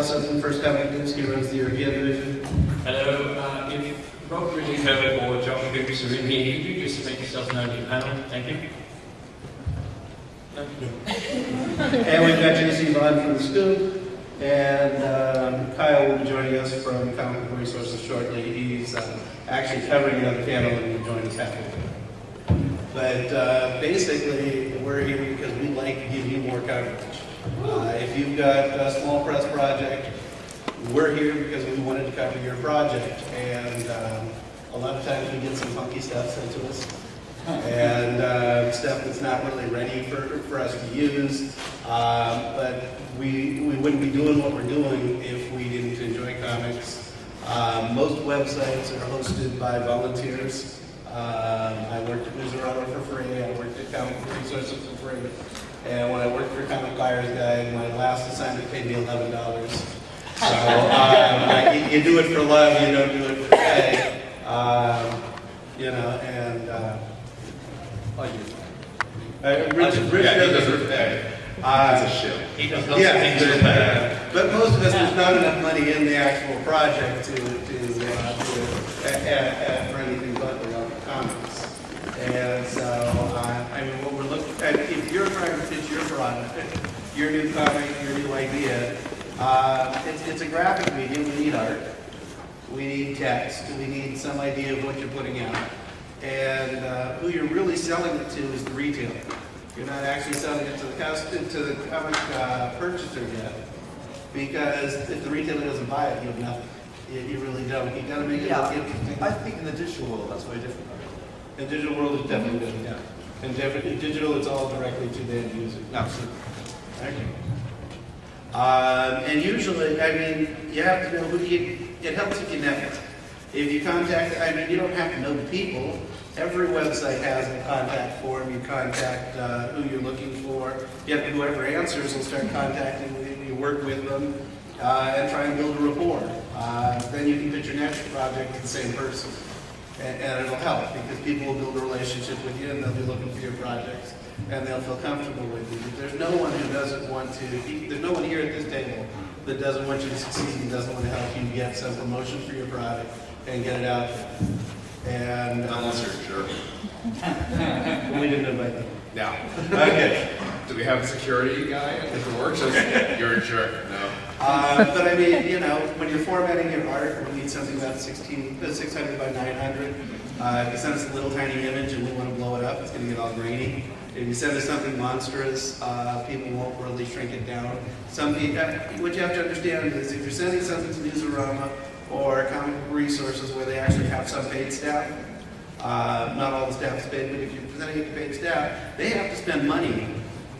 also from First Comic News. He runs the European division. Hello. If Rob Ridley or John Goog's are in here, could you just make yourself known to the panel? Thank you. And we've got JC Vaughn from the Scoop. And Kyle will be joining us from Comic Book Resources shortly. He's actually covering another panel and will join us halfway. But basically, we're here because we'd like to give you more coverage. If you've got a small press project, we're here because we wanted to cover your project. And a lot of times we get some funky stuff sent to us. And stuff that's not really ready for us to use. But we wouldn't be doing what we're doing if we didn't enjoy comics. Most websites are hosted by volunteers. I worked at Newsarama for free. I worked at Comic Book Resources for free. And when I worked for Comic Buyer's Guide, my last assignment paid me $11. So you do it for love, you don't do it for pay. You know, and Rich doesn't pay. It's a shit. He does lots of things for pay. But most of us, there's not enough money in the actual project to for anything but the comics. And so, I mean, what we're looking at, if you're trying to pitch your product, your new comic, your new idea, it's a graphic medium. We need art. We need text. We need some idea of what you're putting out. And who you're really selling it to is the retailer. You're not actually selling it to the comic purchaser yet, because if the retailer doesn't buy it, you have nothing. You really don't. You got to make it look interesting. I think in the digital world that's very different. The digital world is definitely different. Yeah. And in digital, it's all directly to the end user. Absolutely. Okay. And usually, I mean, you have to know who it helps if you network. If you contact, I mean, you don't have to know the people. Every website has a contact form. You contact who you're looking for. Yet whoever answers will start contacting you. You work with them and try and build a rapport. Then you can pitch your next project to the same person. And it'll help because people will build a relationship with you and they'll be looking for your projects and they'll feel comfortable with you. But there's no one who doesn't want to, there's no one here at this table that doesn't want you to succeed and doesn't want to help you get some promotion for your product and get it out there. And Unless you're a jerk. we didn't invite them. No. Okay. Do we have a security guy at the work? You're a jerk. No. But I mean, you know, when you're formatting your art, we need something about 600 by 900. If you send us a little tiny image and we want to blow it up, it's going to get all grainy. If you send us something monstrous, people won't really shrink it down. What you have to understand is if you're sending something to Newsarama or Comic Resources where they actually have some paid staff, not all the staff is paid, but if you're presenting it to paid staff, they have to spend money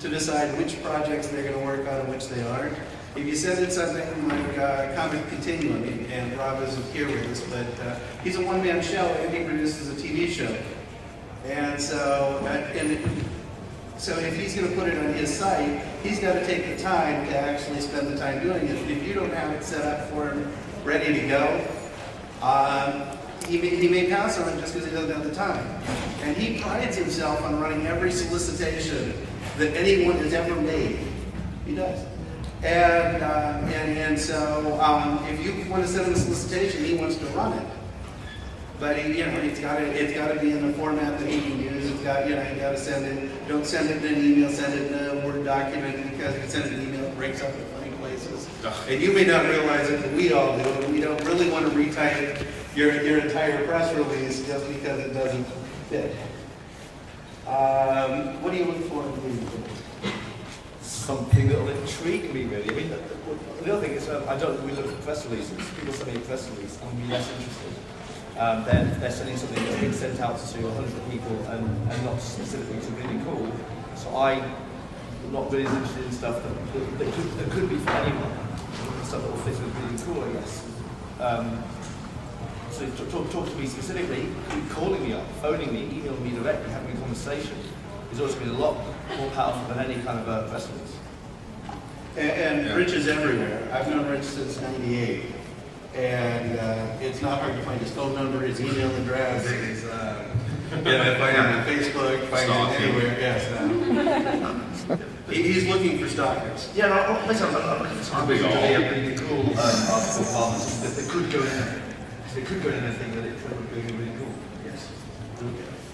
to decide which projects they're going to work on and which they aren't. If you send in something like Comic Continuum, and Rob isn't here with us, but he's a one-man show and he produces a TV show. And so, so if he's going to put it on his site, he's got to take the time to actually spend the time doing it. If you don't have it set up for him, ready to go, he may pass on it just because he doesn't have the time. And he prides himself on running every solicitation that anyone has ever made. He does. And so if you want to send him a solicitation, he wants to run it. But it's got to be in the format that he can use. It's got, you got to send it. Don't send it in an email. Send it in a Word document, because if you send it in an email, it breaks up in funny places. And you may not realize it, but we all do. And we don't really want to retype your entire press release just because it doesn't fit. What do you look for in the movie? Something that will intrigue me, really. I mean, the other thing is, we look at press releases. People send me a press release, I'm be less interested. They're sending something that's been sent out to 100 people and not specifically to really cool. So I'm not really interested in stuff that could be for anyone. Stuff that will fit with really cool, I guess. So talk to me specifically, calling me up, phoning me, emailing me directly, having a conversation is always been a lot more powerful than any kind of press release. And Rich is everywhere. I've known Rich since '98. And it's not hard to find his phone number, his email address, his, find him on Facebook, find him anywhere. Yes. He's looking for stalkers. Yeah, I'm looking for something to be a really cool article farmers that they could go in. They could go in anything that it would be really cool. Yes.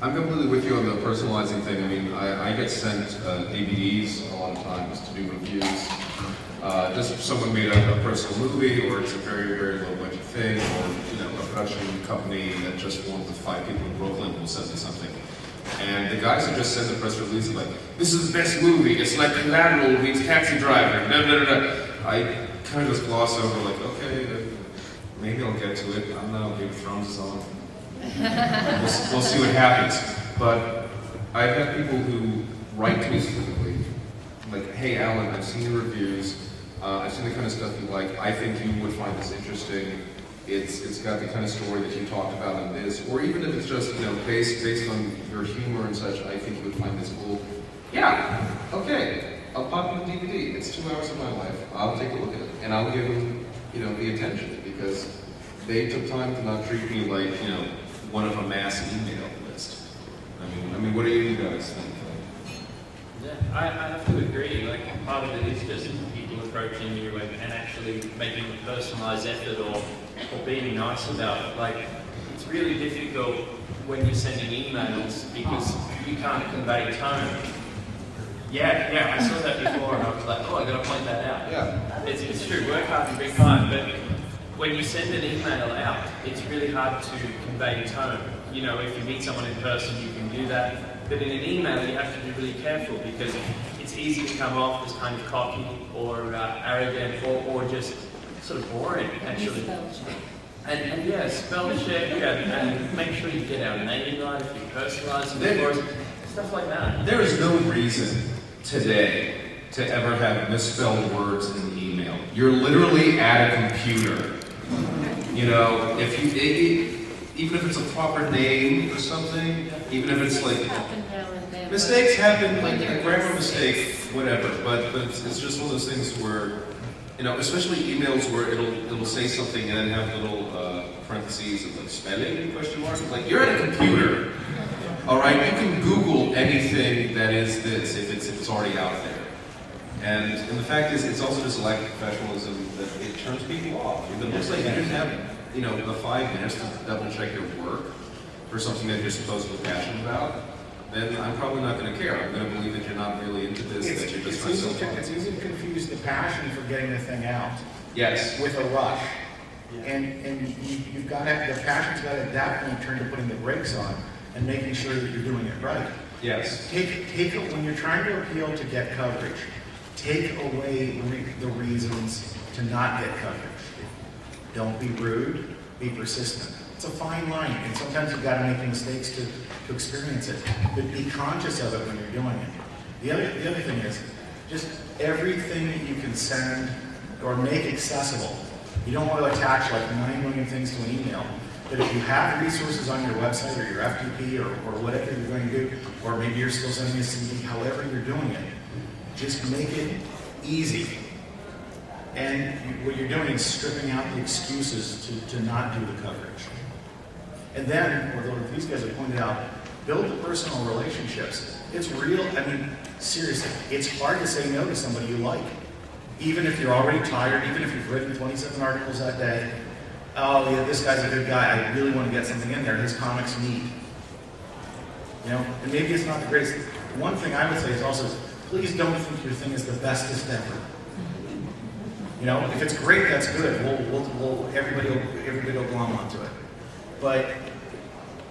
I'm completely with you on the personalizing thing. I mean, I get sent DVDs a lot of times to do reviews. Just someone made a personal movie, or it's a very, very low budget thing, or a production company that just formed with 5 people in Brooklyn will send me something. And the guys who just send the press release are like, "This is the best movie. It's like Collateral meets Taxi Driver." Blah, blah, blah. I kind of just gloss over, like, okay, maybe I'll get to it. I don't know. Game of Thrones is on. We'll see what happens. But I've had people who write to me specifically, like, "Hey, Alan, I've seen your reviews. I've seen the kind of stuff you like. I think you would find this interesting. It's got the kind of story that you talked about in this, or even if it's just based on your humor and such, I think you would find this cool." Yeah, okay, I'll pop in a DVD. It's 2 hours of my life. I'll take a look at it, and I'll give them the attention, because they took time to not treat me like one of a mass email list. I mean, what do you guys think? Yeah, I have to agree. Like, part of it is just people approaching you and actually making a personalised effort or being nice about it. Like, it's really difficult when you're sending emails because you can't convey tone. Yeah, I saw that before and I was like, oh, I got to point that out. Yeah. It's true, work hard and be kind, but when you send an email out, it's really hard to convey tone. If you meet someone in person, you can do that. But in an email, you have to be really careful because it's easy to come off as kind of cocky or arrogant or just sort of boring, actually. And yeah, spell check and make sure you get our name right if you personalise it for us, stuff like that. There is no reason today to ever have misspelled words in the email. You're literally at a computer. Even if it's a proper name or something, even if it's like mistakes happen, like a grammar mistake, whatever. But it's just one of those things where, especially emails where it'll say something and then have little parentheses of like spelling question marks. Like, you're at a computer, all right. You can Google anything that is this if it's already out there. And the fact is, it's also just a lack of professionalism that it turns people off. If it looks like you didn't have the 5 minutes to double check your work for something that you're supposedly passionate about, then I'm probably not going to care. I'm going to believe that you're not really into this, that you're just trying to... It's easy to confuse the passion for getting the thing out. Yes. With a rush. Yeah. And you've got to, the passion's got to at that point turn to putting the brakes on and making sure that you're doing it right. Yes. Take when you're trying to appeal to get coverage, take away the reasons to not get coverage. Don't be rude, be persistent. It's a fine line, and sometimes you've got to make mistakes to experience it. But be conscious of it when you're doing it. The other thing is, just everything that you can send or make accessible. You don't want to attach like 9 million things to an email. But if you have resources on your website or your FTP or whatever you're going to do, or maybe you're still sending a CD, however you're doing it, just make it easy. And what you're doing is stripping out the excuses to not do the coverage. And then, although these guys have pointed out, build the personal relationships. It's real, seriously, it's hard to say no to somebody you like. Even if you're already tired, even if you've written 27 articles that day, oh yeah, this guy's a good guy, I really want to get something in there, his comics neat. And maybe it's not the greatest. One thing I would say is also, please don't think your thing is the bestest ever. If it's great, that's good. Everybody will glom onto it. But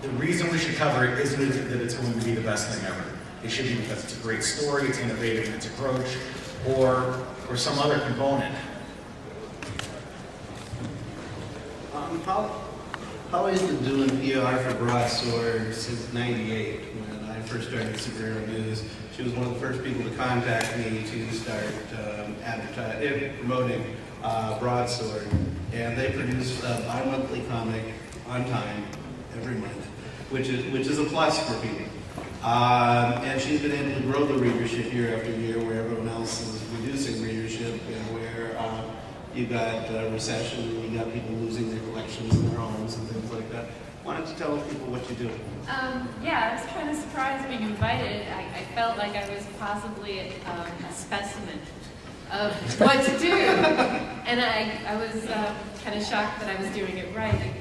the reason we should cover it isn't that it's going to be the best thing ever. It should be because it's a great story, it's innovative in its approach, or some other component. How is it doing PR for BroadSword since '98 when I first started superhero news? She was one of the first people to contact me to start promoting BroadSword, and they produce a bi-monthly comic on time every month, which is a plus for people. And she's been able to grow the readership year after year, where everyone else is reducing readership, and where you got recession, and you got people losing their collections in their homes and things like that. Why don't you tell people what you do? Yeah, I was kind of surprised being invited. I felt like I was possibly a specimen of what to do, and I was kind of shocked that I was doing it right.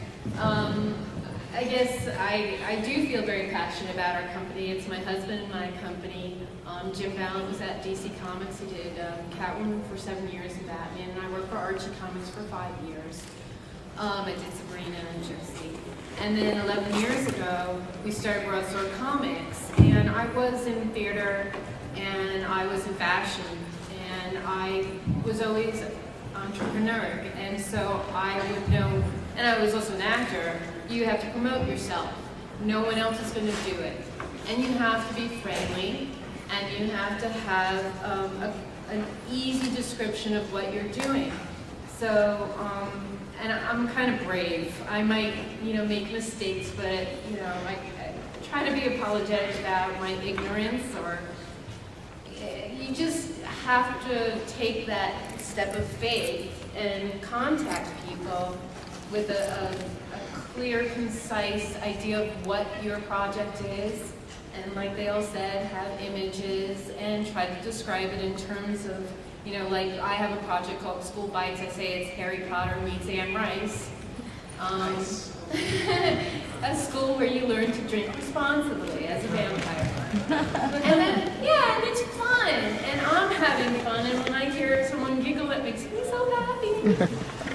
I guess I do feel very passionate about our company. It's my husband and my company. Jim Vaughn was at DC Comics. He did Catwoman for 7 years and Batman, and I worked for Archie Comics for 5 years. I did Sabrina and Josie. And then 11 years ago, we started BroadSword Comics, and I was in theater, and I was in fashion, and I was always entrepreneurial, and so I would know, and I was also an actor, you have to promote yourself. No one else is going to do it. And you have to be friendly, and you have to have an easy description of what you're doing. So, and I'm kind of brave. I might, make mistakes, but, I try to be apologetic about my ignorance, or you just have to take that step of faith and contact people with a clear, concise idea of what your project is. And like they all said, have images and try to describe it in terms of, like I have a project called School Bites. I say it's Harry Potter meets Anne Rice. Nice. A school where you learn to drink responsibly as a vampire. And then, and it's fun. And I'm having fun. And when I hear someone giggle, it makes me so happy.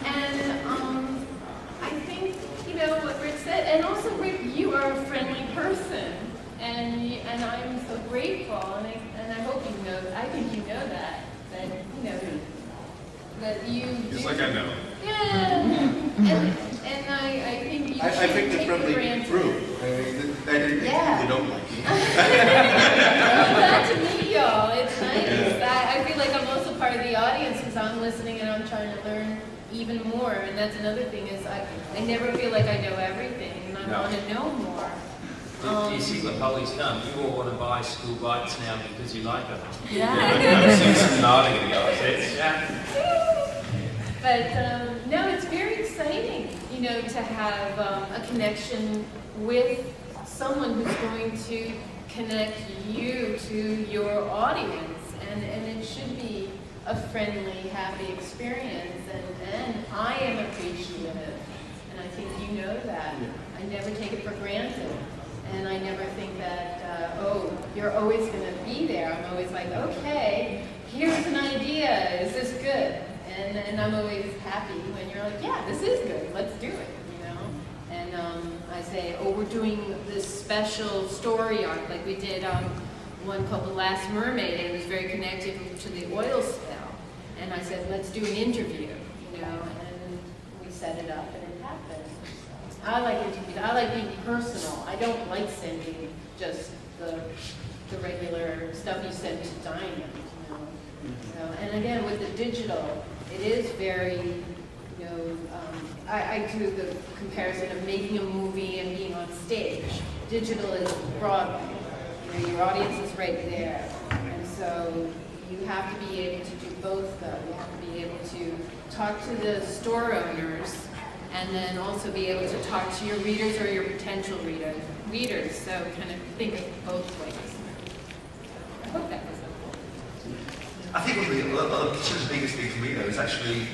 And I think, what Rick said. And also, Rick, you are a friendly person. And I'm so grateful, and I hope you know. I think you know that you. Just like I know. Yeah, and I think you. I picked it from the granted. group. I didn't think you don't like me. Glad to meet y'all. It's nice. Yeah. I feel like I'm also part of the audience because I'm listening and I'm trying to learn even more. And that's another thing is I never feel like I know everything, and I want to know more. Do you see what Holly's done? You all want to buy School Bites now because you like them. Yeah. I've seen some nodding in the audience. Yeah. But no, it's very exciting, to have a connection with someone who's going to connect you to your audience, and it should be a friendly, happy experience, and I am appreciative, and I think you know that. I never take it for granted. And I never think that, you're always going to be there. I'm always like, okay, here's an idea. Is this good? And I'm always happy when you're like, yeah, this is good. Let's do it, And I say, we're doing this special story arc. Like we did one called The Last Mermaid, and it was very connected to the oil spill. And I said, let's do an interview, and we set it up, and it happened. I like interviews. I like being personal. I don't like sending just the regular stuff you send to Diamond, So, and again, with the digital, it is very, I do the comparison of making a movie and being on stage. Digital is Broadway. Your audience is right there. And so you have to be able to do both, though. You have to be able to talk to the store owners and then also be able to talk to your readers or your potential readers. So kind of think of both ways. I hope that was helpful. I think one of the biggest thing for me, though, is actually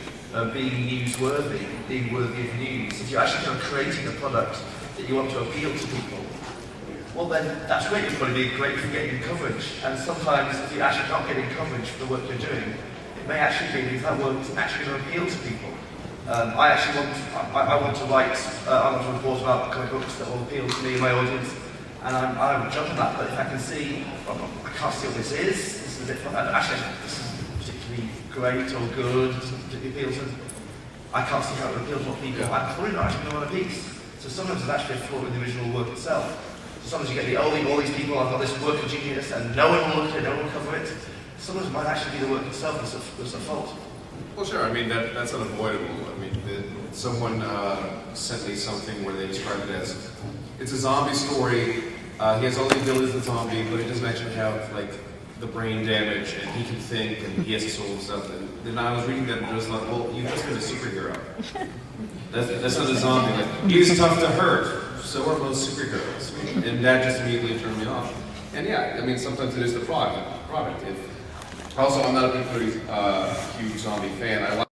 being newsworthy, being worthy of news. If you're actually creating a product that you want to appeal to people, well then, that's great. You'll probably be great for getting coverage. And sometimes, if you're actually not getting coverage for the work you're doing, it may actually be that work is actually going to appeal to people. I want to write, I want to report about comic books that will appeal to me and my audience, and I would judge on that. But if I can see, I can't see what this is a bit fun. Actually, this is particularly great or good, particularly appeals to, I can't see how it appeals to people. I'm probably not actually going to want a piece. So sometimes it's actually a flaw in the original work itself. So sometimes you get all these people, I've got this work of genius, and no one will look at it, no one will cover it. Sometimes it might actually be the work itself that's at fault. Well, sure. I mean, that's unavoidable. I mean, someone sent me something where they described it as, it's a zombie story. He has all the abilities of a zombie, but he doesn't actually have, like, the brain damage, and he can think, and he has a soul and stuff. And then I was reading that, and I was like, well, you've just been a superhero. That's not a zombie. Like, he's tough to hurt. So are most superheroes. And that just immediately turned me off. And yeah, I mean, sometimes it is the product. Also, I'm not a particularly huge zombie fan. I like